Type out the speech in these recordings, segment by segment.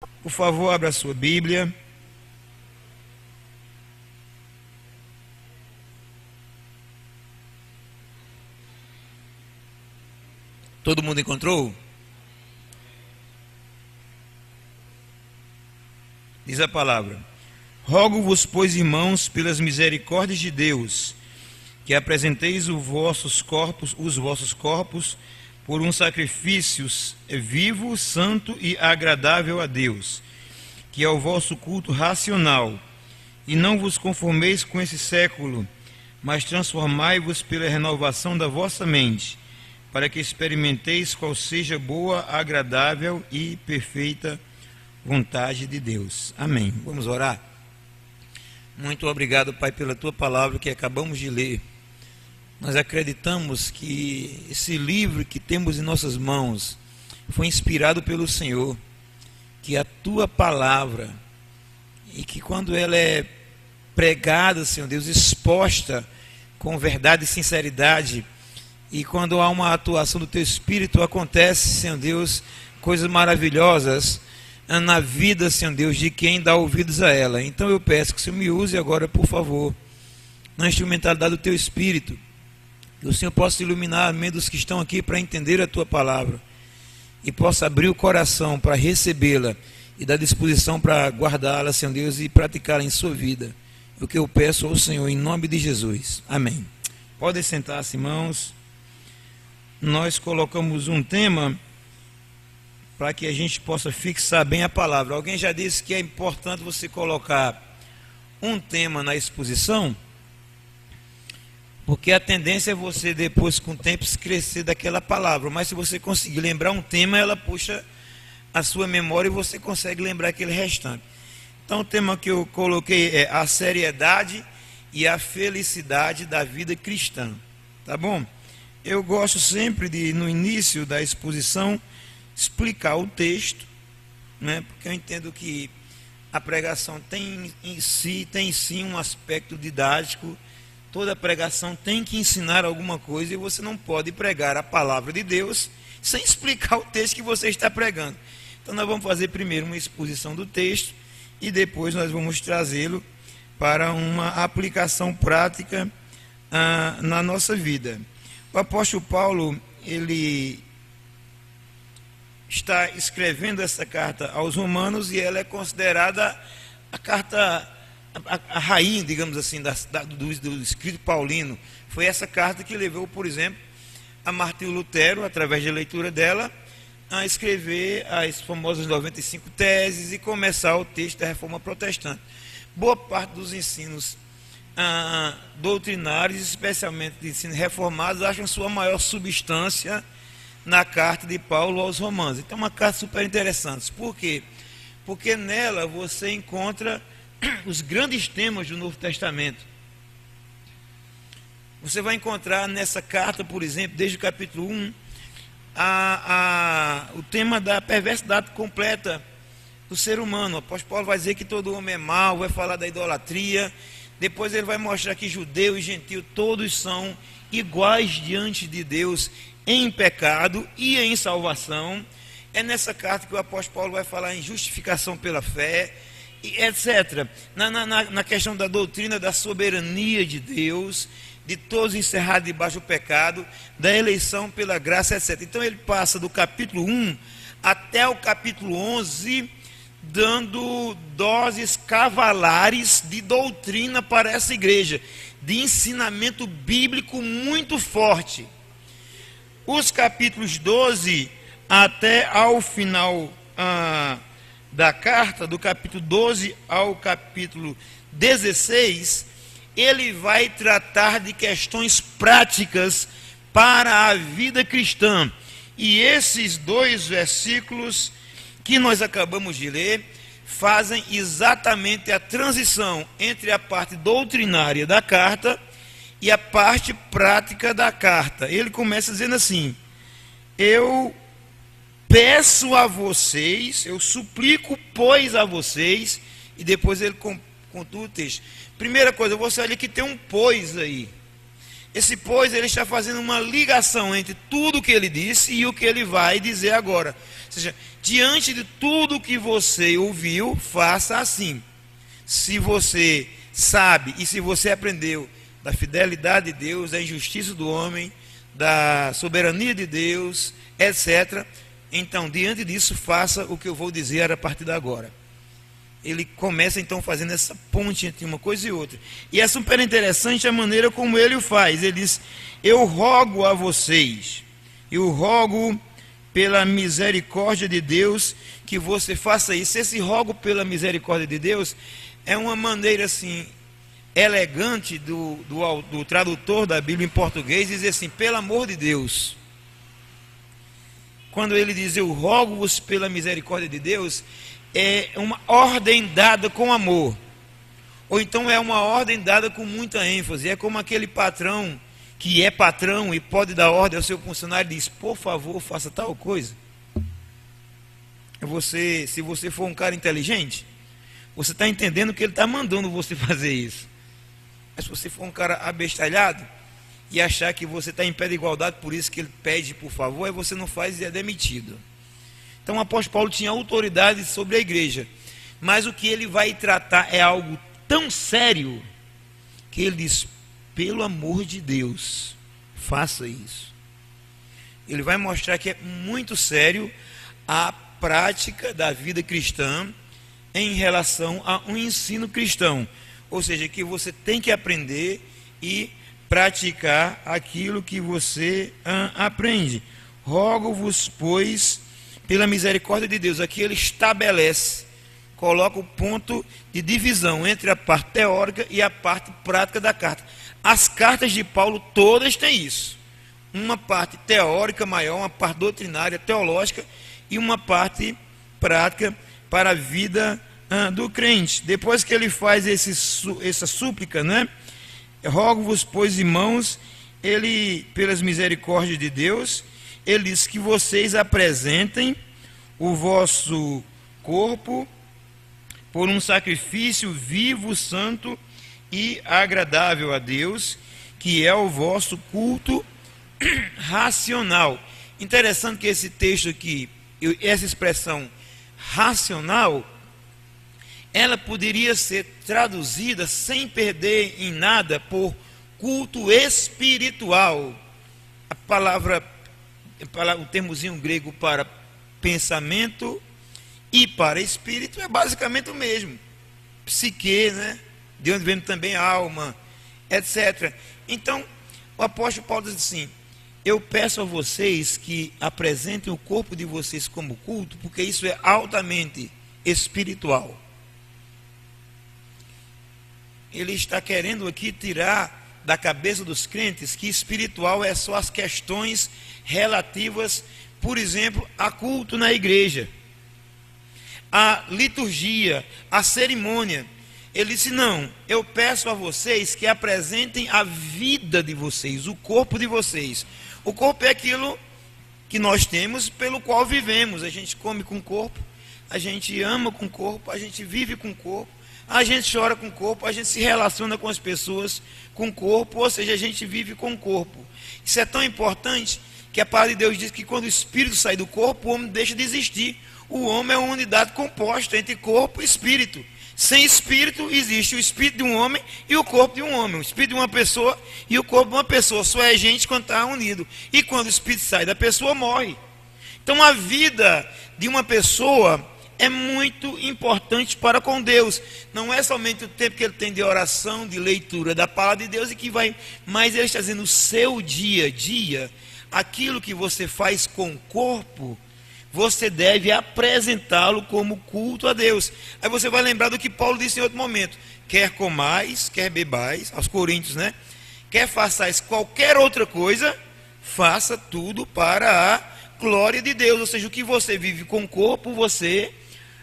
Por favor, abra a sua Bíblia. Todo mundo encontrou? Diz a palavra: Rogo-vos, pois, irmãos, pelas misericórdias de Deus, que apresenteis os vossos corpos por um sacrifício vivo, santo e agradável a Deus, que é o vosso culto racional. E não vos conformeis com esse século, mas transformai-vos pela renovação da vossa mente, para que experimenteis qual seja boa, agradável e perfeita vontade de Deus. Amém. Vamos orar? Muito obrigado, Pai, pela Tua palavra que acabamos de ler. Nós acreditamos que esse livro que temos em nossas mãos foi inspirado pelo Senhor, que a Tua palavra, e que quando ela é pregada, Senhor Deus, exposta com verdade e sinceridade, e quando há uma atuação do Teu Espírito, acontece, Senhor Deus, coisas maravilhosas na vida, Senhor Deus, de quem dá ouvidos a ela. Então eu peço que o Senhor me use agora, por favor, na instrumentalidade do Teu Espírito, que o Senhor possa iluminar a mente dos que estão aqui para entender a Tua palavra, e possa abrir o coração para recebê-la, e dar disposição para guardá-la, Senhor Deus, e praticá-la em sua vida. O que eu peço ao Senhor, em nome de Jesus. Amém. Podem sentar-se, irmãos. Nós colocamos um tema para que a gente possa fixar bem a palavra. Alguém já disse que é importante você colocar um tema na exposição, porque a tendência é você depois, com o tempo, esquecer daquela palavra. Mas se você conseguir lembrar um tema, ela puxa a sua memória e você consegue lembrar aquele restante. Então o tema que eu coloquei é a seriedade e a felicidade da vida cristã. Tá bom? Eu gosto sempre de, no início da exposição, explicar o texto, né? Porque eu entendo que a pregação tem em si um aspecto didático. Toda pregação tem que ensinar alguma coisa, e você não pode pregar a palavra de Deus sem explicar o texto que você está pregando. Então nós vamos fazer primeiro uma exposição do texto e depois nós vamos trazê-lo para uma aplicação prática na nossa vida. O apóstolo Paulo, ele está escrevendo essa carta aos Romanos, e ela é considerada a carta, a rainha, digamos assim, do escrito paulino. Foi essa carta que levou, por exemplo, a Martinho Lutero, através da leitura dela, a escrever as famosas 95 teses e começar o texto da Reforma Protestante. Boa parte dos ensinos doutrinários, especialmente de ensinos reformados, acham sua maior substância na carta de Paulo aos Romanos. Então é uma carta super interessante. Por quê? Porque nela você encontra os grandes temas do Novo Testamento. Você vai encontrar nessa carta, por exemplo, desde o capítulo 1, o tema da perversidade completa do ser humano. O apóstolo Paulo vai dizer que todo homem é mau, vai falar da idolatria. Depois ele vai mostrar que judeu e gentio todos são iguais diante de Deus em pecado e em salvação. É nessa carta que o apóstolo Paulo vai falar em justificação pela fé, etc. Na questão da doutrina da soberania de Deus, de todos encerrados debaixo do pecado, da eleição pela graça, etc. Então ele passa do capítulo 1 até o capítulo 11, dando doses cavalares de doutrina para essa igreja, de ensinamento bíblico muito forte. Os capítulos 12 até ao final da carta, do capítulo 12 ao capítulo 16, ele vai tratar de questões práticas para a vida cristã. E esses dois versículos que nós acabamos de ler fazem exatamente a transição entre a parte doutrinária da carta e a parte prática da carta. Ele começa dizendo assim: eu peço a vocês, eu suplico, pois, a vocês, e depois ele contua o texto. Primeira coisa, você olha que tem um pois aí. Esse pois, ele está fazendo uma ligação entre tudo o que ele disse e o que ele vai dizer agora. Ou seja, diante de tudo que você ouviu, faça assim. Se você sabe e se você aprendeu da fidelidade de Deus, da injustiça do homem, da soberania de Deus, etc., então, diante disso, faça o que eu vou dizer a partir de agora. Ele começa então fazendo essa ponte entre uma coisa e outra. E é super interessante a maneira como ele o faz. Ele diz: eu rogo a vocês, eu rogo pela misericórdia de Deus que você faça isso. Esse rogo pela misericórdia de Deus é uma maneira assim elegante do tradutor da Bíblia em português dizer assim: pelo amor de Deus. Quando ele diz eu rogo-vos pela misericórdia de Deus, é uma ordem dada com amor, ou então é uma ordem dada com muita ênfase. É como aquele patrão que é patrão e pode dar ordem ao seu funcionário e diz: por favor, faça tal coisa. Se você for um cara inteligente, você está entendendo que ele está mandando você fazer isso. Mas se você for um cara abestalhado e achar que você está em pé de igualdade, por isso que ele pede por favor, aí você não faz e é demitido. Então o apóstolo Paulo tinha autoridade sobre a igreja, mas o que ele vai tratar é algo tão sério que ele diz: pelo amor de Deus, faça isso. Ele vai mostrar que é muito sério a prática da vida cristã em relação a um ensino cristão, ou seja, que você tem que aprender e praticar aquilo que você aprende. Rogo-vos, pois, pela misericórdia de Deus. Aqui ele estabelece, coloca o ponto de divisão entre a parte teórica e a parte prática da carta. As cartas de Paulo todas têm isso: uma parte teórica maior, uma parte doutrinária, teológica, e uma parte prática para a vida do crente. Depois que ele faz essa súplica, né? Rogo-vos, pois, irmãos, ele, pelas misericórdias de Deus, ele diz que vocês apresentem o vosso corpo por um sacrifício vivo, santo e agradável a Deus, que é o vosso culto racional. Interessante que esse texto aqui, essa expressão racional, ela poderia ser traduzida sem perder em nada por culto espiritual. O termozinho grego para pensamento e para espírito é basicamente o mesmo. Psique, né? De onde vem também alma, etc. Então, o apóstolo Paulo diz assim: eu peço a vocês que apresentem o corpo de vocês como culto, porque isso é altamente espiritual. Ele está querendo aqui tirar da cabeça dos crentes que espiritual é só as questões relativas, por exemplo, a culto na igreja, a liturgia, a cerimônia. Ele disse: não, eu peço a vocês que apresentem a vida de vocês, o corpo de vocês. O corpo é aquilo que nós temos, pelo qual vivemos. A gente come com o corpo, a gente ama com o corpo, a gente vive com o corpo, a gente chora com o corpo, a gente se relaciona com as pessoas com o corpo, ou seja, a gente vive com o corpo. Isso é tão importante que a palavra de Deus diz que quando o espírito sai do corpo, o homem deixa de existir. O homem é uma unidade composta entre corpo e espírito. Sem espírito existe o espírito de um homem e o corpo de um homem, o espírito de uma pessoa e o corpo de uma pessoa. Só é gente quando está unido. E quando o espírito sai da pessoa, morre. Então a vida de uma pessoa é muito importante para com Deus. Não é somente o tempo que ele tem de oração, de leitura da palavra de Deus, e que vai, mas ele está dizendo: o seu dia a dia, aquilo que você faz com o corpo, você deve apresentá-lo como culto a Deus. Aí você vai lembrar do que Paulo disse em outro momento: quer comais, quer bebais, aos Coríntios, né? Quer façais qualquer outra coisa, faça tudo para a glória de Deus. Ou seja, o que você vive com o corpo, você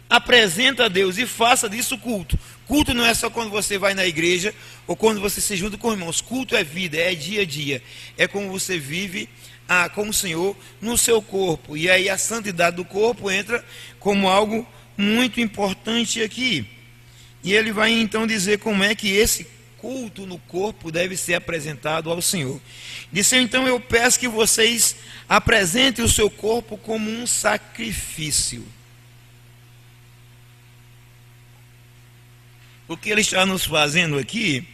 apresenta a Deus e faça disso culto. Culto não é só quando você vai na igreja ou quando você se junta com irmãos. Culto é vida, é dia a dia. É como você vive com o Senhor no seu corpo. E aí a santidade do corpo entra como algo muito importante aqui. E ele vai então dizer como é que esse culto no corpo deve ser apresentado ao Senhor. Disse: então eu peço que vocês apresentem o seu corpo como um sacrifício. O que ele está nos fazendo aqui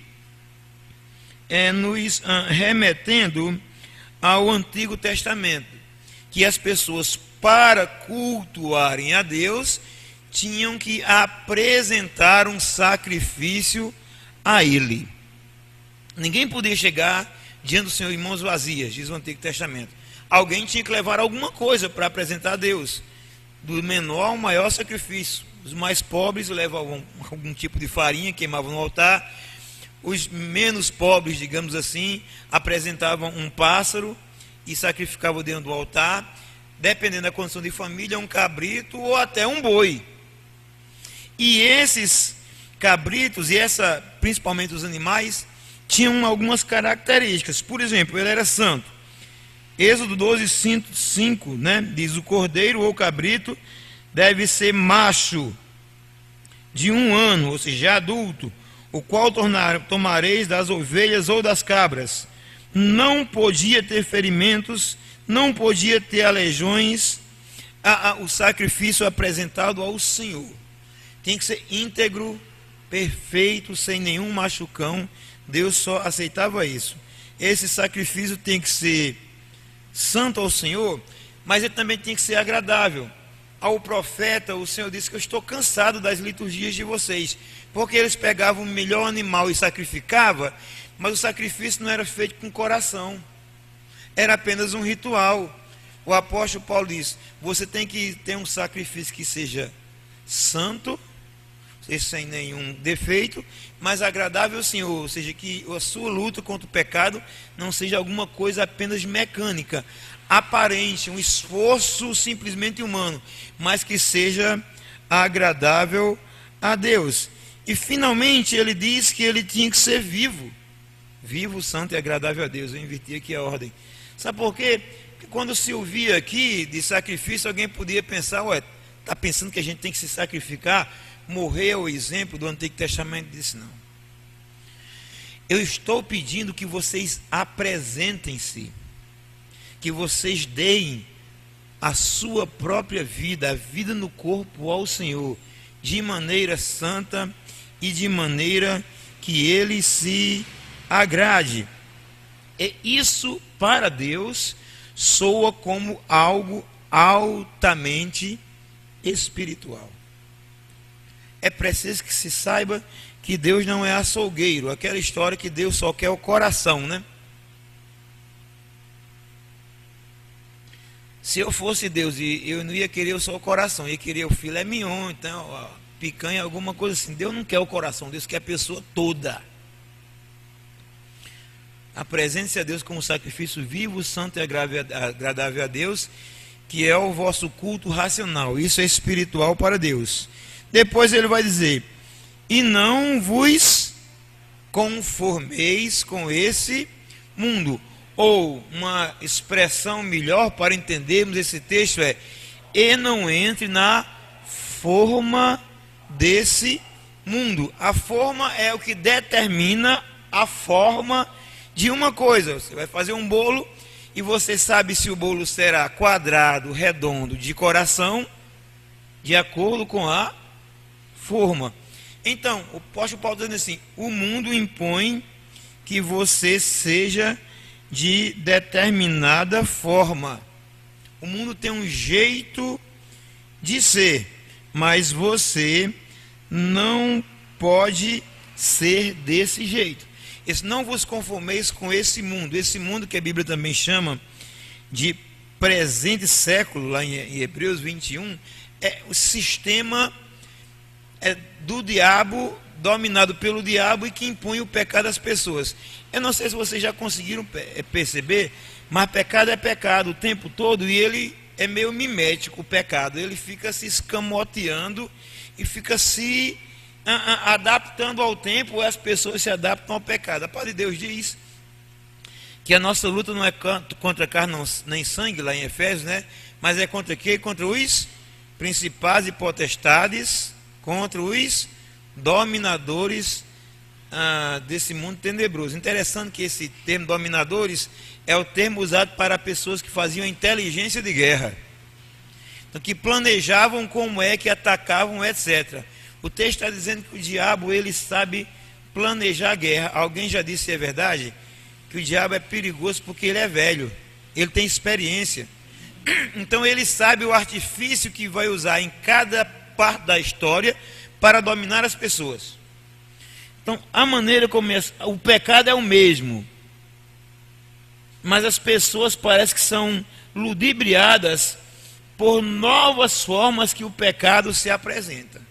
é nos remetendo ao Antigo Testamento, que as pessoas, para cultuarem a Deus, tinham que apresentar um sacrifício a Ele. Ninguém podia chegar diante do Senhor em mãos vazias, diz o Antigo Testamento. Alguém tinha que levar alguma coisa para apresentar a Deus, do menor ao maior sacrifício. Os mais pobres levavam algum tipo de farinha, queimavam no altar. Os menos pobres, digamos assim, apresentavam um pássaro e sacrificavam dentro do altar. Dependendo da condição de família, um cabrito ou até um boi. E esses cabritos, principalmente os animais, tinham algumas características. Por exemplo, ele era santo. Êxodo 12, 5, diz: o cordeiro ou cabrito deve ser macho de 1 ano, ou seja, adulto, o qual tomareis das ovelhas ou das cabras. Não podia ter ferimentos, não podia ter aleijões. O sacrifício apresentado ao Senhor tem que ser íntegro, perfeito, sem nenhum machucão. Deus só aceitava isso. Esse sacrifício tem que ser santo ao Senhor, mas ele também tem que ser agradável. Ao profeta, o Senhor disse: que eu estou cansado das liturgias de vocês, porque eles pegavam o melhor animal e sacrificavam, mas o sacrifício não era feito com coração, era apenas um ritual. O apóstolo Paulo diz: você tem que ter um sacrifício que seja santo, sem nenhum defeito, mas agradável ao Senhor, ou seja, que a sua luta contra o pecado não seja alguma coisa apenas mecânica, aparente, um esforço simplesmente humano, mas que seja agradável a Deus. E finalmente ele diz que ele tinha que ser vivo, santo e agradável a Deus. Eu inverti aqui a ordem. Sabe por quê? Porque quando se ouvia aqui de sacrifício, alguém podia pensar: está pensando que a gente tem que se sacrificar, morrer ao exemplo do Antigo Testamento? Disse: não. Eu estou pedindo que vocês apresentem-se, que vocês deem a sua própria vida, a vida no corpo ao Senhor, de maneira santa e de maneira que Ele se agrade. E isso, para Deus, soa como algo altamente espiritual. É preciso que se saiba que Deus não é açougueiro, aquela história que Deus só quer o coração, Se eu fosse Deus, eu não ia querer só o coração, ia querer o filé mignon, então, picanha, alguma coisa assim. Deus não quer o coração, Deus quer a pessoa toda. Apresente-se a Deus como sacrifício vivo, santo e agradável a Deus, que é o vosso culto racional. Isso é espiritual para Deus. Depois ele vai dizer: e não vos conformeis com esse mundo. Ou uma expressão melhor para entendermos esse texto é: e não entre na forma desse mundo. A forma é o que determina a forma de uma coisa. Você vai fazer um bolo e você sabe se o bolo será quadrado, redondo, de coração, de acordo com a forma. Então, o apóstolo Paulo está dizendo assim: o mundo impõe que você seja de determinada forma. O mundo tem um jeito de ser, mas você não pode ser desse jeito. Esse: não vos conformeis com esse mundo que a Bíblia também chama de presente século, lá em Hebreus 21, é o sistema do diabo, dominado pelo diabo, e que impõe o pecado às pessoas. Eu não sei se vocês já conseguiram perceber, mas pecado é pecado o tempo todo, e ele é meio mimético, o pecado. Ele fica se escamoteando e fica se adaptando ao tempo, e as pessoas se adaptam ao pecado. A palavra de Deus diz que a nossa luta não é contra carne nem sangue, lá em Efésios, mas é contra quê? Contra os principados e potestades, contra os dominadores desse mundo tenebroso. Interessante que esse termo dominadores é o termo usado para pessoas que faziam inteligência de guerra, então, que planejavam como é que atacavam, etc. O texto está dizendo que o diabo, ele sabe planejar a guerra. Alguém já disse, é verdade, que o diabo é perigoso porque ele é velho, ele tem experiência, então ele sabe o artifício que vai usar em cada parte da história para dominar as pessoas. Então, a maneira como o pecado é o mesmo, mas as pessoas parecem que são ludibriadas por novas formas que o pecado se apresenta.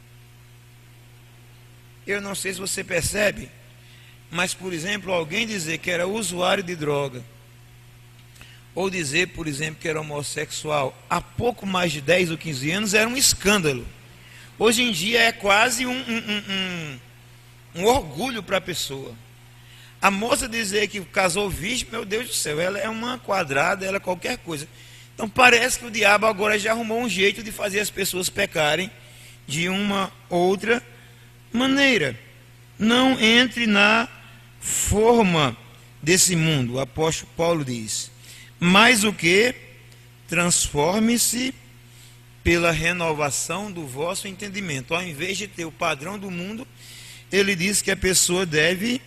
Eu não sei se você percebe, mas, por exemplo, alguém dizer que era usuário de droga, ou dizer, por exemplo, que era homossexual, há pouco mais de 10 ou 15 anos, era um escândalo. Hoje em dia é quase um orgulho para a pessoa. A moça dizer que casou virgem, meu Deus do céu, ela é uma quadrada, ela é qualquer coisa. Então parece que o diabo agora já arrumou um jeito de fazer as pessoas pecarem de uma outra maneira. Não entre na forma desse mundo, o apóstolo Paulo diz. Mas o que? Transforme-se pela renovação do vosso entendimento. Ao invés de ter o padrão do mundo, ele diz que a pessoa deve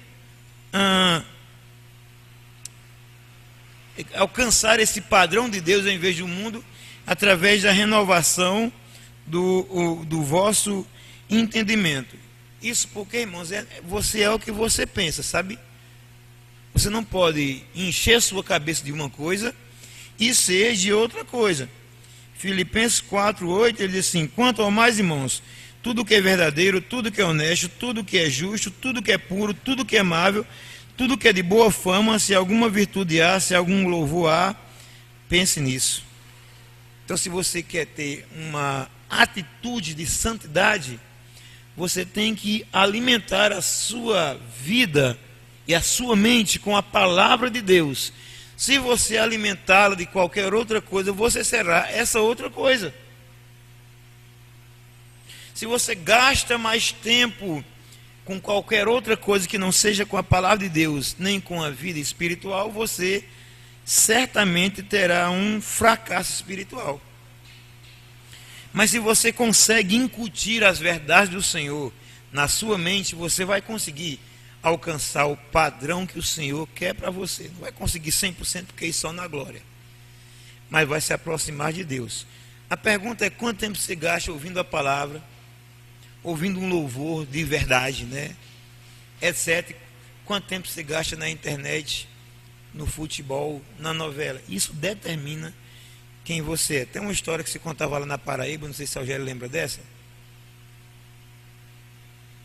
alcançar esse padrão de Deus ao invés do mundo, através da renovação do vosso entendimento. Isso porque, irmãos, você é o que você pensa, sabe? Você não pode encher sua cabeça de uma coisa e ser de outra coisa. Filipenses 4:8, ele diz assim: quanto ao mais, irmãos, tudo que é verdadeiro, tudo que é honesto, tudo que é justo, tudo que é puro, tudo que é amável, tudo que é de boa fama, se alguma virtude há, se algum louvor há, pense nisso. Então, se você quer ter uma atitude de santidade, você tem que alimentar a sua vida e a sua mente com a palavra de Deus. Se você alimentá-la de qualquer outra coisa, você será essa outra coisa. Se você gasta mais tempo com qualquer outra coisa que não seja com a palavra de Deus, nem com a vida espiritual, você certamente terá um fracasso espiritual. Mas se você consegue incutir as verdades do Senhor na sua mente, você vai conseguir alcançar o padrão que o Senhor quer para você. Não vai conseguir 100% porque isso só na glória, mas vai se aproximar de Deus. A pergunta é: quanto tempo você gasta ouvindo a palavra, ouvindo um louvor de verdade, né? Etc. Quanto tempo você gasta na internet, no futebol, na novela? Isso determina quem você é. Tem uma história que se contava lá na Paraíba, não sei se o Algério lembra dessa,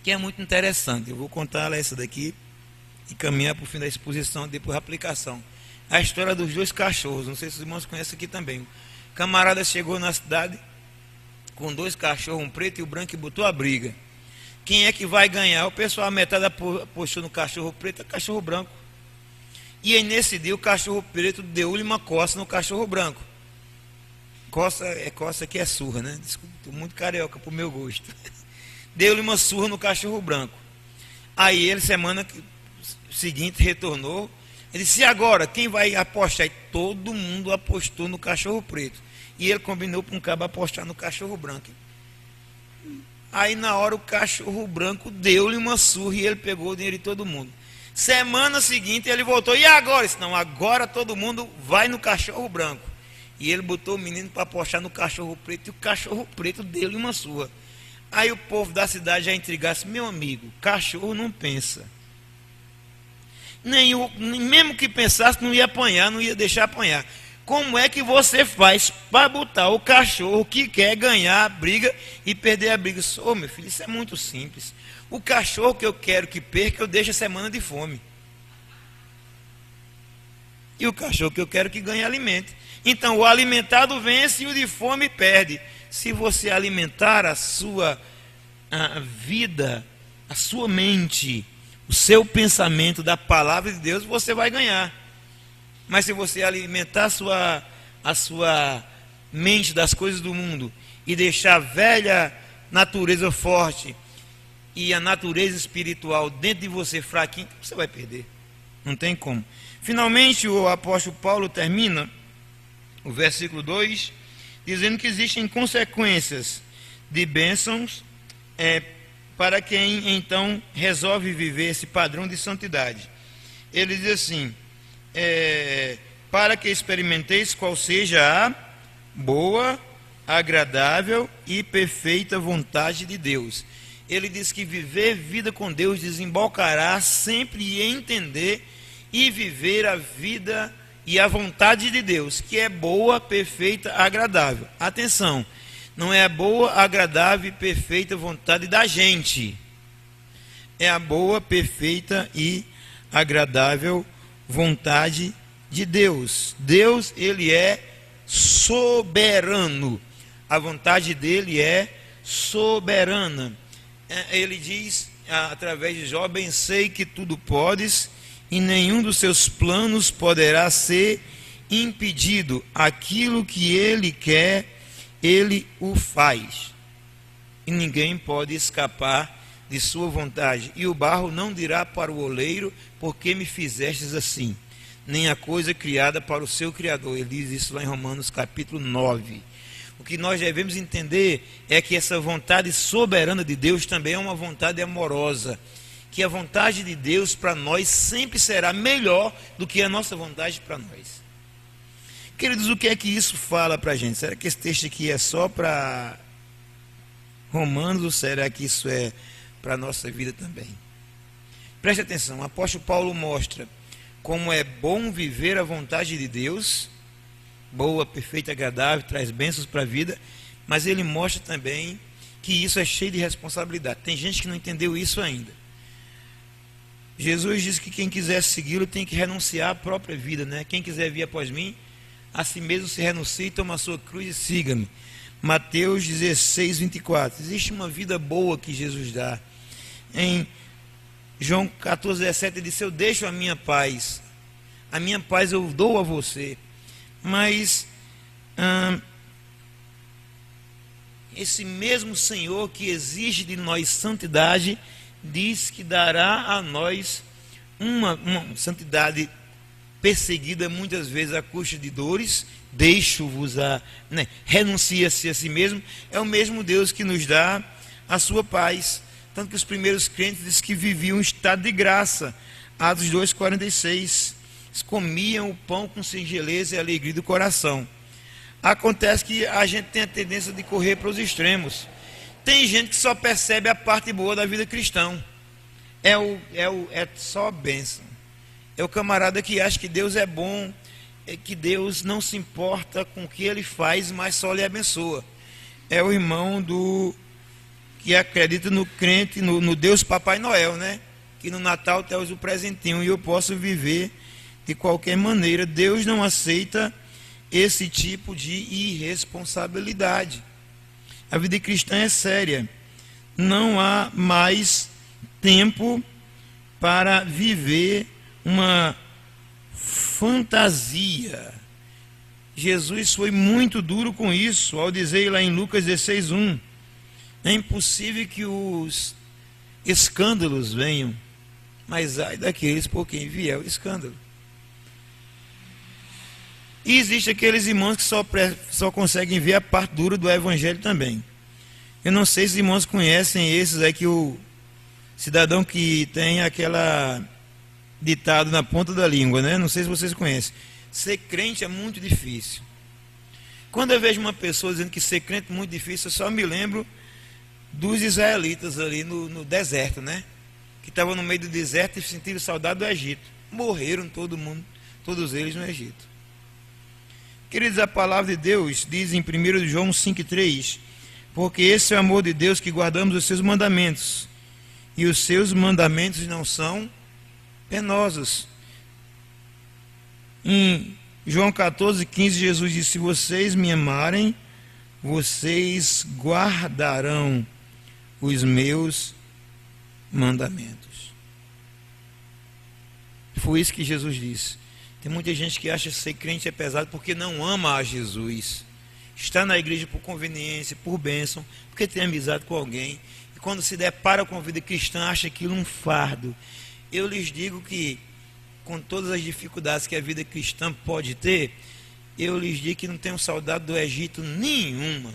que é muito interessante. Eu vou contar essa daqui e caminhar para o fim da exposição, depois da aplicação. A história dos dois cachorros, não sei se os irmãos conhecem aqui também. O camarada chegou na cidade com dois cachorros, um preto e um branco, e botou a briga. Quem é que vai ganhar? O pessoal, a metade apostou no cachorro preto e cachorro branco. E aí nesse dia o cachorro preto deu-lhe uma coça no cachorro branco. Coça que é surra, né? Desculpa, estou muito carioca pro meu gosto. Deu-lhe uma surra no cachorro branco. Aí ele, semana seguinte, retornou. Ele disse: e agora, quem vai apostar? E todo mundo apostou no cachorro preto. E ele combinou para um cabo apostar no cachorro branco. Aí na hora o cachorro branco deu-lhe uma surra e ele pegou o dinheiro de todo mundo. Semana seguinte ele voltou: e agora? Ele disse: não, agora todo mundo vai no cachorro branco. E ele botou o menino para apostar no cachorro preto, e o cachorro preto deu-lhe uma surra. Aí o povo da cidade já intrigasse: meu amigo, cachorro não pensa. Mesmo que pensasse, não ia apanhar, não ia deixar apanhar. Como é que você faz para botar o cachorro que quer ganhar a briga e perder a briga? Meu filho, isso é muito simples. O cachorro que eu quero que perca, eu deixo a semana de fome. E o cachorro que eu quero que ganhe alimento. Então o alimentado vence e o de fome perde. Se você alimentar a sua vida, a sua mente, o seu pensamento da palavra de Deus, você vai ganhar. Mas se você alimentar a sua mente das coisas do mundo e deixar a velha natureza forte e a natureza espiritual dentro de você fraquinha, você vai perder. Não tem como. Finalmente, o apóstolo Paulo termina o versículo 2, dizendo que existem consequências de bênçãos para quem então resolve viver esse padrão de santidade. Ele diz assim, para que experimenteis qual seja a boa, agradável e perfeita vontade de Deus. Ele diz que viver vida com Deus desembocará sempre em entender e viver a vida e a vontade de Deus, que é boa, perfeita, agradável. Atenção, não é a boa, agradável e perfeita vontade da gente. É a boa, perfeita e agradável vontade de Deus. Deus, ele é soberano. A vontade dele é soberana. Ele diz, através de Jó, bem sei que tudo podes, e nenhum dos seus planos poderá ser impedido. Aquilo que ele quer, ele o faz. E ninguém pode escapar de sua vontade. E o barro não dirá para o oleiro, por que me fizestes assim? Nem a coisa criada para o seu Criador. Ele diz isso lá em Romanos capítulo 9. O que nós devemos entender é que essa vontade soberana de Deus também é uma vontade amorosa, que a vontade de Deus para nós sempre será melhor do que a nossa vontade para nós. Queridos, o que é que isso fala para a gente? Será que esse texto aqui é só para Romanos ou será que isso é para a nossa vida também? Preste atenção, o apóstolo Paulo mostra como é bom viver a vontade de Deus, boa, perfeita, agradável, traz bênçãos para a vida, mas ele mostra também que isso é cheio de responsabilidade. Tem gente que não entendeu isso ainda. Jesus disse que quem quiser segui-lo tem que renunciar à própria vida, né? Quem quiser vir após mim, a si mesmo se renuncie, toma a sua cruz e siga-me. Mateus 16, 24. Existe uma vida boa que Jesus dá. Em João 14, 17, ele disse, eu deixo a minha paz eu dou a você. Mas esse mesmo Senhor que exige de nós santidade, diz que dará a nós uma santidade perseguida muitas vezes à custa de dores. Deixo-vos renuncia-se a si mesmo. É o mesmo Deus que nos dá a sua paz. Tanto que os primeiros crentes dizem que viviam um estado de graça. Atos 2,46. Eles comiam o pão com singeleza e alegria do coração. Acontece que a gente tem a tendência de correr para os extremos. Tem gente que só percebe a parte boa da vida cristã. É só bênção. É o camarada que acha que Deus é bom, que Deus não se importa com o que ele faz, mas só lhe abençoa. É o irmão que acredita no crente, no Deus Papai Noel, né? Que no Natal traz o presentinho e eu posso viver de qualquer maneira. Deus não aceita esse tipo de irresponsabilidade. A vida cristã é séria. Não há mais tempo para viver uma fantasia. Jesus foi muito duro com isso, ao dizer lá em Lucas 16:1, é impossível que os escândalos venham, mas ai daqueles por quem vier o escândalo. E existe aqueles irmãos que só conseguem ver a parte dura do evangelho também. Eu não sei se os irmãos conhecem esses aí, que o cidadão que tem aquela ditado na ponta da língua, né? Não sei se vocês conhecem. Ser crente é muito difícil. Quando eu vejo uma pessoa dizendo que ser crente é muito difícil, eu só me lembro dos israelitas ali no deserto, né? Que estavam no meio do deserto e sentiram saudade do Egito. Morreram todos eles no Egito. Queridos, a palavra de Deus diz em 1 João 5,3, porque esse é o amor de Deus, que guardamos os seus mandamentos, e os seus mandamentos não são penosos. Em João 14,15, Jesus disse, se vocês me amarem, vocês guardarão os meus mandamentos. Foi isso que Jesus disse. Tem muita gente que acha que ser crente é pesado porque não ama a Jesus. Está na igreja por conveniência, por bênção, porque tem amizade com alguém. E quando se depara com a vida cristã, acha aquilo um fardo. Eu lhes digo que, com todas as dificuldades que a vida cristã pode ter, eu lhes digo que não tenho saudade do Egito nenhuma.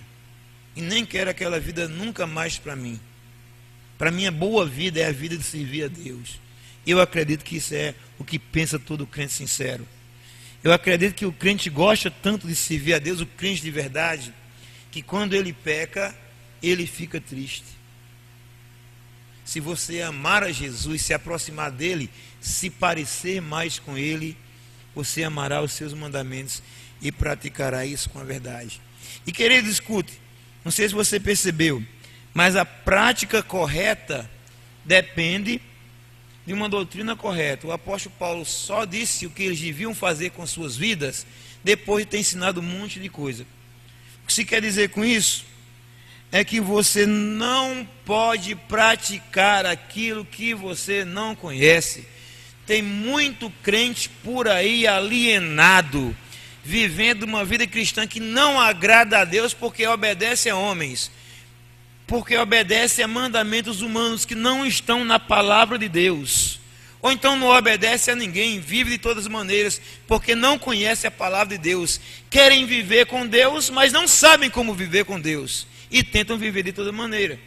E nem quero aquela vida nunca mais para mim. Para mim, a boa vida é a vida de servir a Deus. Eu acredito que isso é o que pensa todo crente sincero. Eu acredito que o crente gosta tanto de servir a Deus, o crente de verdade, que quando ele peca, ele fica triste. Se você amar a Jesus, se aproximar dele, se parecer mais com ele, você amará os seus mandamentos e praticará isso com a verdade. E querido, escute, não sei se você percebeu, mas a prática correta depende de uma doutrina correta. O apóstolo Paulo só disse o que eles deviam fazer com suas vidas depois de ter ensinado um monte de coisa. O que se quer dizer com isso? É que você não pode praticar aquilo que você não conhece. Tem muito crente por aí alienado, vivendo uma vida cristã que não agrada a Deus porque obedece a homens, porque obedece a mandamentos humanos que não estão na palavra de Deus, ou então não obedece a ninguém, vive de todas as maneiras, porque não conhece a palavra de Deus, querem viver com Deus, mas não sabem como viver com Deus, e tentam viver de toda maneira.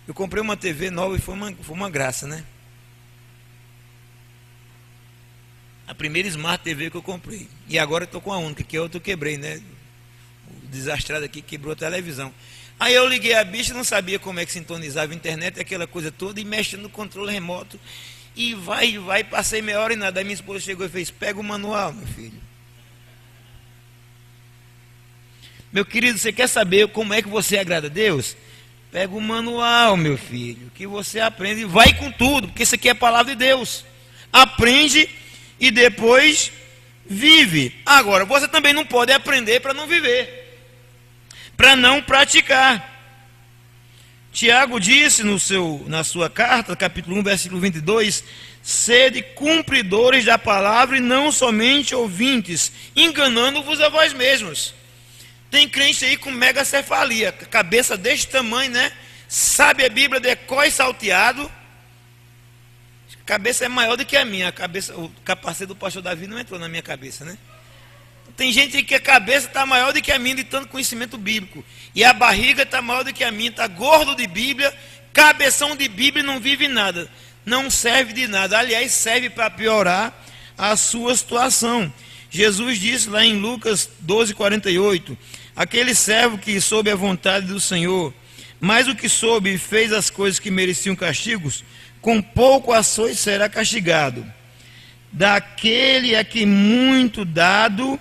Eu comprei uma TV nova e foi uma graça, né? A primeira Smart TV que eu comprei. E agora eu estou com a única, que a outra eu quebrei, né? O desastrado aqui quebrou a televisão. Aí eu liguei a bicha, não sabia como é que sintonizava a internet, aquela coisa toda, e mexendo no controle remoto. E vai, passei meia hora e nada. Aí minha esposa chegou e fez: pega o manual, meu filho. Meu querido, você quer saber como é que você agrada a Deus? Pega o manual, meu filho, que você aprende e vai com tudo, porque isso aqui é a palavra de Deus. Aprende e depois vive. Agora, você também não pode aprender para não viver, para não praticar. Tiago disse na sua carta, capítulo 1, versículo 22, sede cumpridores da palavra e não somente ouvintes, enganando-vos a vós mesmos. Tem crente aí com megacefalia, cabeça deste tamanho, né? Sabe a Bíblia de cor e salteado. A cabeça é maior do que a minha. O capacete do pastor Davi não entrou na minha cabeça, né? Tem gente que a cabeça está maior do que a minha de tanto conhecimento bíblico. E a barriga está maior do que a minha, está gordo de Bíblia, cabeção de Bíblia e não vive nada. Não serve de nada. Aliás, serve para piorar a sua situação. Jesus disse lá em Lucas 12:48, aquele servo que soube a vontade do Senhor, mas o que soube e fez as coisas que mereciam castigos, com pouco açoite será castigado. Daquele a que muito dado,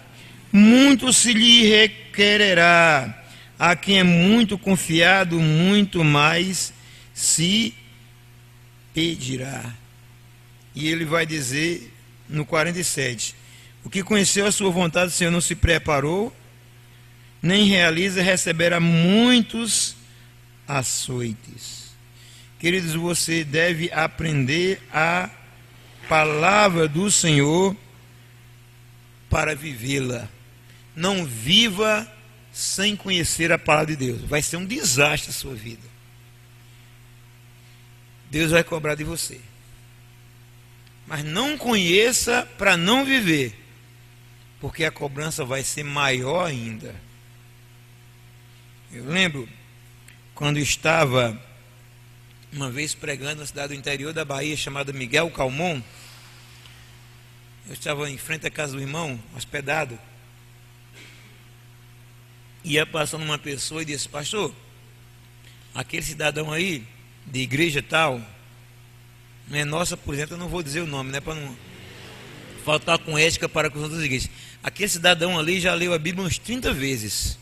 muito se lhe requererá. A quem é muito confiado, muito mais se pedirá. E ele vai dizer no 47, o que conheceu a sua vontade, o Senhor não se preparou, nem realiza, receberá muitos açoites. Queridos, você deve aprender a palavra do Senhor para vivê-la. Não viva sem conhecer a palavra de Deus. Vai ser um desastre a sua vida. Deus vai cobrar de você. Mas não conheça para não viver, porque a cobrança vai ser maior ainda. Eu lembro quando estava uma vez pregando na cidade do interior da Bahia, chamada Miguel Calmon. Eu estava em frente à casa do irmão, hospedado. Ia passando uma pessoa e disse: pastor, aquele cidadão aí, de igreja tal, não é nossa, por exemplo, eu não vou dizer o nome, né, para não faltar com ética para com as outras igrejas. Aquele cidadão ali já leu a Bíblia uns 30 vezes.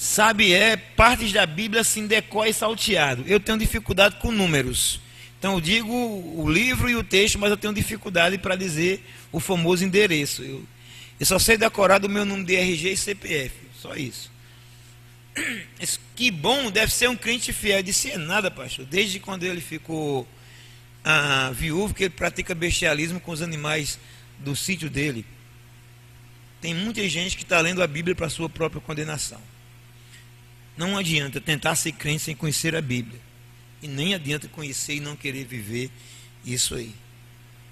Sabe, partes da Bíblia assim, decor e salteado. Eu tenho dificuldade com números. Então eu digo o livro e o texto, mas eu tenho dificuldade para dizer o famoso endereço. Eu só sei decorar do meu número de RG e CPF, só isso. Que bom, deve ser um crente fiel. Eu disse: é nada, pastor. Desde quando ele ficou viúvo, que ele pratica bestialismo com os animais do sítio dele. Tem muita gente que está lendo a Bíblia para sua própria condenação. Não adianta tentar ser crente sem conhecer a Bíblia. E nem adianta conhecer e não querer viver isso aí.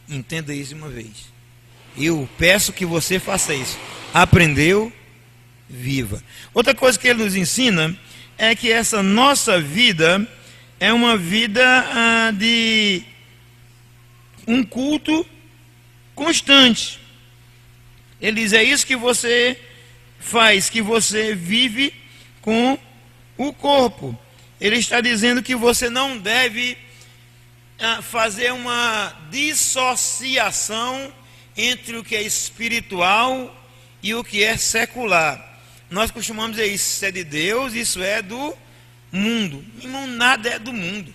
Entenda isso de uma vez. Eu peço que você faça isso. Aprendeu? Viva. Outra coisa que ele nos ensina é que essa nossa vida é uma vida de um culto constante. Ele diz, é isso que você faz, que você vive com o corpo. Ele está dizendo que você não deve fazer uma dissociação entre o que é espiritual e o que é secular. Nós costumamos dizer, isso é de Deus, isso é do mundo. Irmão, nada é do mundo.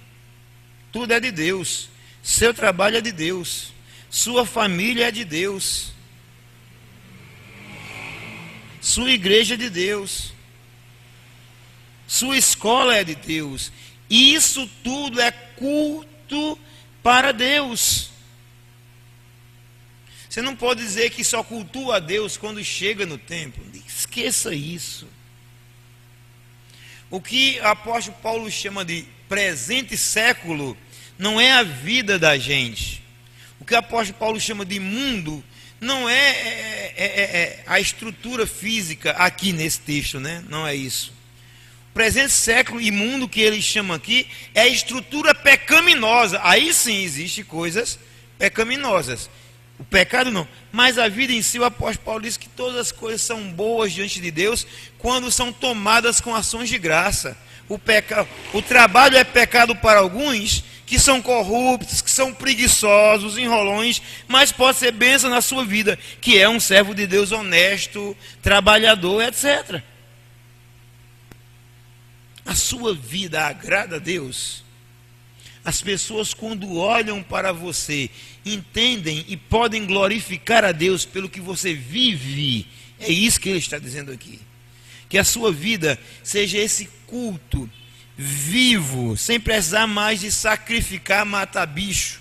Tudo é de Deus. Seu trabalho é de Deus. Sua família é de Deus. Sua igreja é de Deus. Sua escola é de Deus. E isso tudo é culto para Deus. Você não pode dizer que só cultua a Deus quando chega no templo. Esqueça isso. O que o apóstolo Paulo chama de presente século não é a vida da gente. O que o apóstolo Paulo chama de mundo não é a estrutura física aqui nesse texto, né? Não é isso. Presente século e mundo que ele chama aqui é a estrutura pecaminosa. Aí sim existem coisas pecaminosas. O pecado não, mas a vida em si, o apóstolo Paulo diz que todas as coisas são boas diante de Deus quando são tomadas com ações de graça. O trabalho é pecado para alguns que são corruptos, que são preguiçosos, enrolões, mas pode ser bênção na sua vida, que é um servo de Deus honesto, trabalhador, etc. A sua vida agrada a Deus? As pessoas, quando olham para você, entendem e podem glorificar a Deus pelo que você vive. É isso que ele está dizendo aqui. Que a sua vida seja esse culto vivo, sem precisar mais de sacrificar, matar bicho,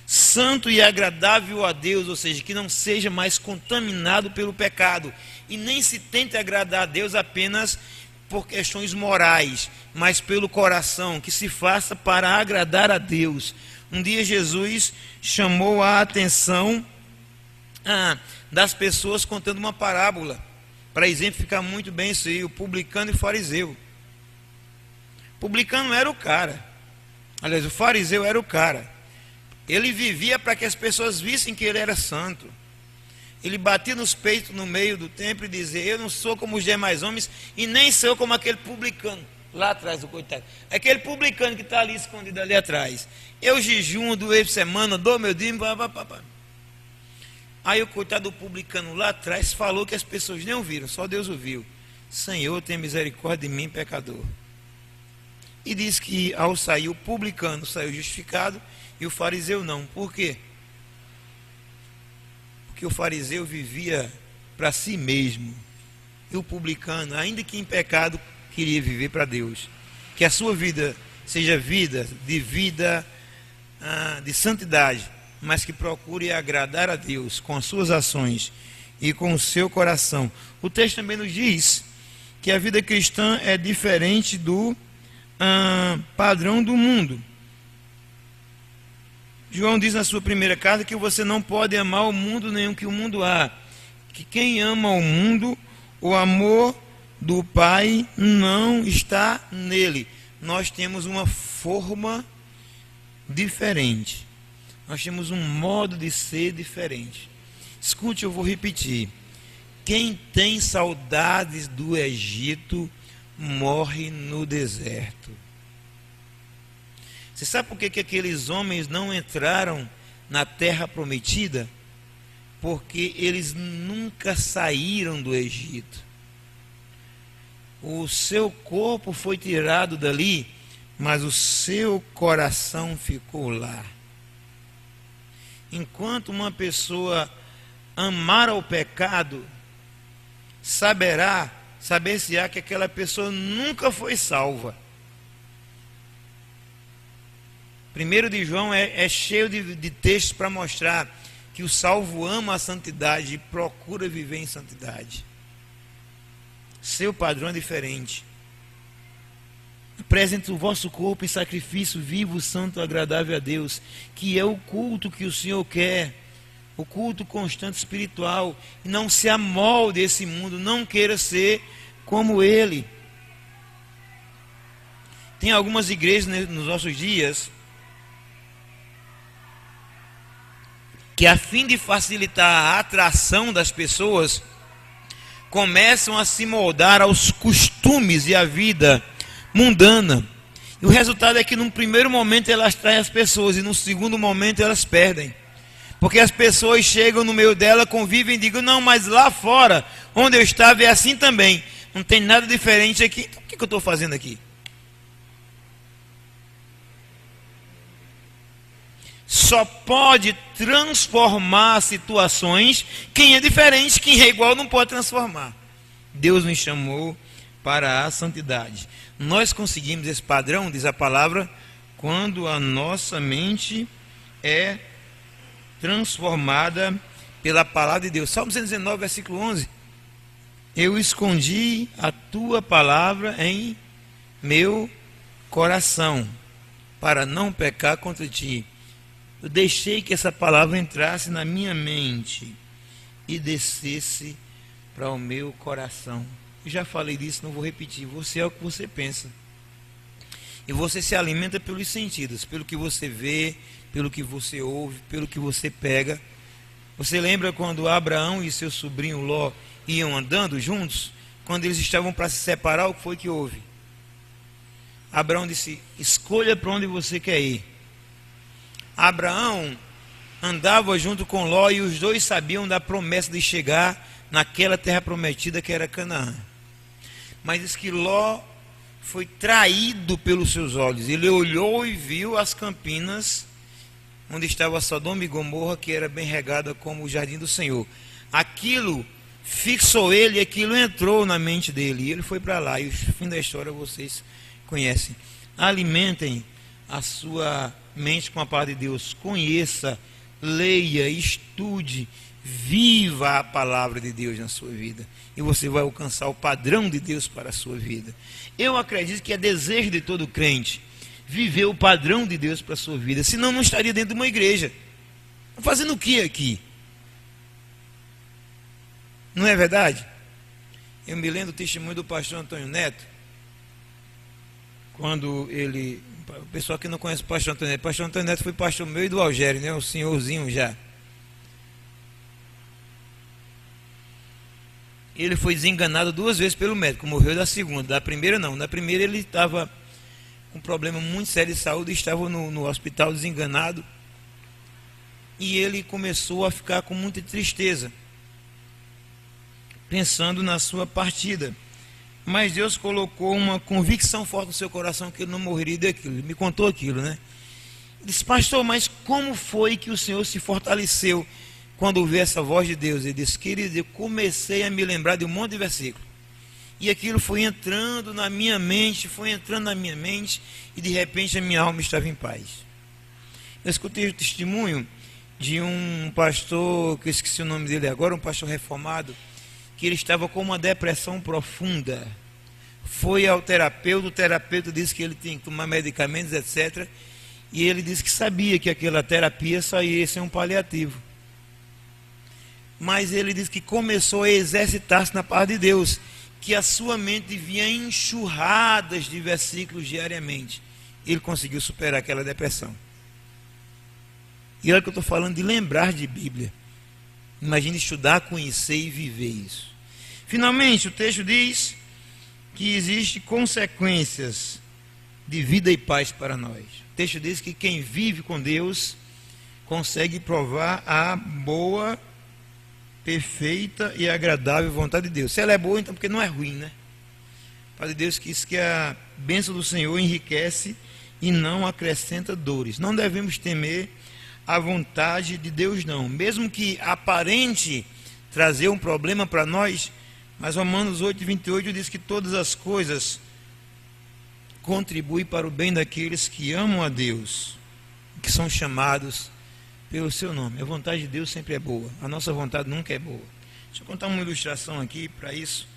santo e agradável a Deus, ou seja, que não seja mais contaminado pelo pecado, e nem se tente agradar a Deus apenas por questões morais, mas pelo coração, que se faça para agradar a Deus. Um dia Jesus chamou a atenção das pessoas contando uma parábola, para exemplificar muito bem isso aí, o publicano e o fariseu. O publicano era o cara, aliás, o fariseu era o cara. Ele vivia para que as pessoas vissem que ele era santo. Ele batia nos peitos no meio do templo e dizia, eu não sou como os demais homens e nem sou como aquele publicano lá atrás, o coitado. Aquele publicano que está ali escondido ali atrás. Eu jejuo, dou por semana, dou meu dízimo, pá. Aí o coitado do publicano lá atrás falou que as pessoas nem ouviram, só Deus ouviu. Senhor, tenha misericórdia de mim, pecador. E diz que ao sair o publicano saiu justificado e o fariseu não. Por quê? Porque o fariseu vivia para si mesmo. E o publicano, ainda que em pecado, queria viver para Deus. Que a sua vida seja vida de santidade, mas que procure agradar a Deus com as suas ações e com o seu coração. O texto também nos diz que a vida cristã é diferente do padrão do mundo. João diz na sua primeira carta que você não pode amar o mundo nem o que o mundo há. Que quem ama o mundo, o amor do Pai não está nele. Nós temos uma forma diferente. Nós temos um modo de ser diferente. Escute, eu vou repetir. Quem tem saudades do Egito, morre no deserto. Você sabe por que aqueles homens não entraram na terra prometida? Porque eles nunca saíram do Egito. O seu corpo foi tirado dali, mas o seu coração ficou lá. Enquanto uma pessoa amar ao pecado, saber-se-á que aquela pessoa nunca foi salva. 1 de João é cheio de textos para mostrar que o salvo ama a santidade e procura viver em santidade. Seu padrão é diferente. Apresente o vosso corpo em sacrifício vivo, santo, agradável a Deus, que é o culto que o Senhor quer, o culto constante espiritual. E não se amolde esse mundo, não queira ser como ele. Tem algumas igrejas nos nossos dias que, a fim de facilitar a atração das pessoas, começam a se moldar aos costumes e à vida mundana. E o resultado é que num primeiro momento elas traem as pessoas e num segundo momento elas perdem. Porque as pessoas chegam no meio dela, convivem e digam: não, mas lá fora, onde eu estava, é assim também. Não tem nada diferente aqui. Então, o que eu estou fazendo aqui? Só pode transformar situações quem é diferente. Quem é igual não pode transformar. Deus nos chamou para a santidade. Nós conseguimos esse padrão, diz a palavra, quando a nossa mente é transformada pela palavra de Deus. Salmo 119, versículo 11. Eu escondi a tua palavra em meu coração, para não pecar contra ti. Eu deixei que essa palavra entrasse na minha mente e descesse para o meu coração. Eu já falei disso, não vou repetir. Você é o que você pensa. E você se alimenta pelos sentidos, pelo que você vê, pelo que você ouve, pelo que você pega. Você lembra quando Abraão e seu sobrinho Ló iam andando juntos? Quando eles estavam para se separar, o que foi que houve? Abraão disse: escolha para onde você quer ir. Abraão andava junto com Ló e os dois sabiam da promessa de chegar naquela terra prometida que era Canaã. Mas diz que Ló foi traído pelos seus olhos. Ele olhou e viu as campinas onde estava Sodoma e Gomorra, que era bem regada como o jardim do Senhor. Aquilo fixou ele, aquilo entrou na mente dele, e ele foi para lá. E o fim da história vocês conhecem. Alimentem a sua mente com a palavra de Deus. Conheça, leia, estude, viva a palavra de Deus na sua vida, e você vai alcançar o padrão de Deus para a sua vida. Eu acredito que é desejo de todo crente viver o padrão de Deus para a sua vida, senão não estaria dentro de uma igreja. Fazendo o que aqui? Não é verdade? Eu me lembro do testemunho do pastor Antônio Neto, quando ele... O pessoal que não conhece o pastor Antônio Neto foi pastor meu e do Algério, né? O senhorzinho já. Ele foi desenganado 2 vezes pelo médico, morreu da segunda, da primeira não. Da primeira ele estava com um problema muito sério de saúde, estava no hospital desenganado, e ele começou a ficar com muita tristeza, pensando na sua partida. Mas Deus colocou uma convicção forte no seu coração que ele não morreria daquilo. Ele me contou aquilo, né? Ele disse: pastor, mas como foi que o Senhor se fortaleceu quando ouviu essa voz de Deus? Ele disse: querido, eu comecei a me lembrar de um monte de versículos. E aquilo foi entrando na minha mente, e de repente a minha alma estava em paz. Eu escutei o testemunho de um pastor, que eu esqueci o nome dele agora, um pastor reformado, que ele estava com uma depressão profunda. Foi ao terapeuta, o terapeuta disse que ele tinha que tomar medicamentos, etc. E ele disse que sabia que aquela terapia só ia ser um paliativo. Mas ele disse que começou a exercitar-se na palavra de Deus, que a sua mente vinha enxurradas de versículos diariamente. Ele conseguiu superar aquela depressão. E olha que eu estou falando de lembrar de Bíblia. Imagine estudar, conhecer e viver isso. Finalmente, o texto diz que existem consequências de vida e paz para nós. O texto diz que quem vive com Deus consegue provar a boa, perfeita e agradável vontade de Deus. Se ela é boa, então porque não é ruim, né? O Pai de Deus diz que a bênção do Senhor enriquece e não acrescenta dores. Não devemos temer a vontade de Deus, não. Mesmo que aparente trazer um problema para nós, mas Romanos 8:28 diz que todas as coisas contribuem para o bem daqueles que amam a Deus, que são chamados pelo seu nome. A vontade de Deus sempre é boa, a nossa vontade nunca é boa. Deixa eu contar uma ilustração aqui para isso,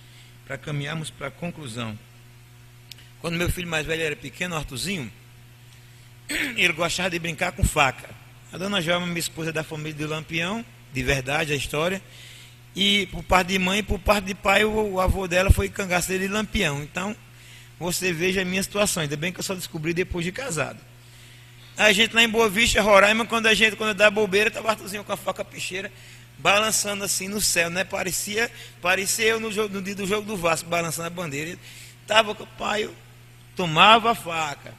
para caminharmos para a conclusão. Quando meu filho mais velho era pequeno, o Arthurzinho, ele gostava de brincar com faca. A dona Joelma, minha esposa, é da família de Lampião, de verdade a história. E por parte de mãe e por parte de pai, o avô dela foi cangaceiro de Lampião. Então, você veja a minha situação. Ainda bem que eu só descobri depois de casado. A gente lá em Boa Vista, Roraima, quando dá bobeira, estava o Arthurzinho com a faca picheira, balançando assim no céu, né? Parecia eu no dia do jogo do Vasco, balançando a bandeira. Ele estava com o pai, eu tomava a faca.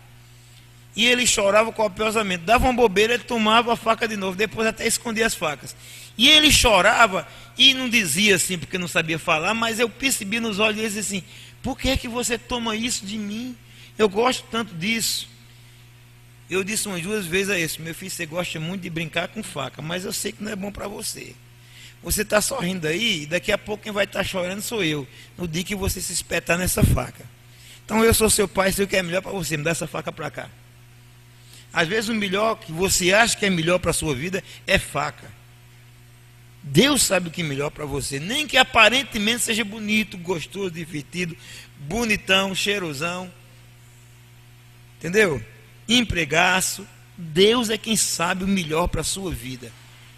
E ele chorava copiosamente. Dava uma bobeira, ele tomava a faca de novo. Depois até escondia as facas. E ele chorava e não dizia assim, porque não sabia falar, mas eu percebi nos olhos dele assim: por que é que você toma isso de mim? Eu gosto tanto disso. Eu disse umas 2 vezes a isso: meu filho, você gosta muito de brincar com faca, mas eu sei que não é bom para você. Você está sorrindo aí, e daqui a pouco quem vai estar chorando sou eu, no dia que você se espetar nessa faca. Então eu sou seu pai, sei o que é melhor para você, me dá essa faca para cá. Às vezes o melhor que você acha que é melhor para a sua vida é faca. Deus sabe o que é melhor para você, nem que aparentemente seja bonito, gostoso, divertido, bonitão, cheirosão, entendeu? Empregaço. Deus é quem sabe o melhor para a sua vida.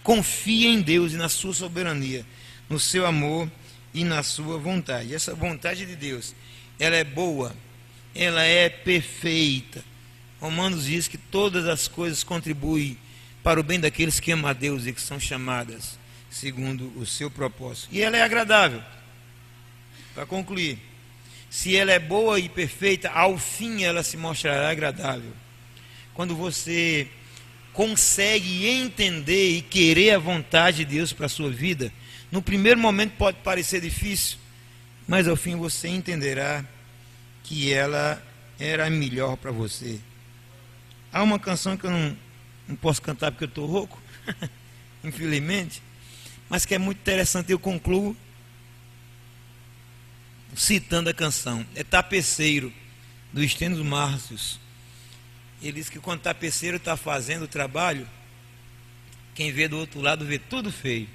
Confia em Deus e na sua soberania, no seu amor e na sua vontade. Essa vontade de Deus, ela é boa, ela é perfeita. Romanos diz que todas as coisas contribuem para o bem daqueles que amam a Deus e que são chamadas segundo o seu propósito. E ela é agradável. Para concluir, se ela é boa e perfeita, ao fim ela se mostrará agradável. Quando você consegue entender e querer a vontade de Deus para a sua vida, no primeiro momento pode parecer difícil, mas ao fim você entenderá que ela era melhor para você. Há uma canção que eu não posso cantar porque eu estou rouco, infelizmente, mas que é muito interessante. Eu concluo citando a canção. É Tapeceiro, do Estênio Márcios. Ele diz que quando o tapeceiro está fazendo o trabalho, quem vê do outro lado vê tudo feio.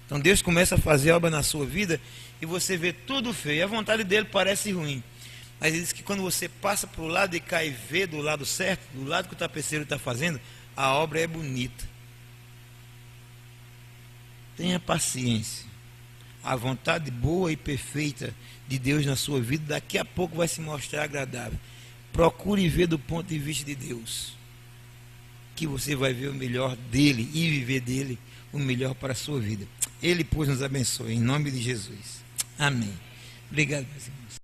Então Deus começa a fazer obra na sua vida e você vê tudo feio. A vontade dele parece ruim, mas ele diz que quando você passa para o lado e cai e vê do lado certo, do lado que o tapeceiro está fazendo, a obra é bonita. Tenha paciência. A vontade boa e perfeita de Deus na sua vida daqui a pouco vai se mostrar agradável. Procure ver do ponto de vista de Deus, que você vai ver o melhor dele e viver dele o melhor para a sua vida. Ele, pois, nos abençoe, em nome de Jesus. Amém. Obrigado, meus irmãos.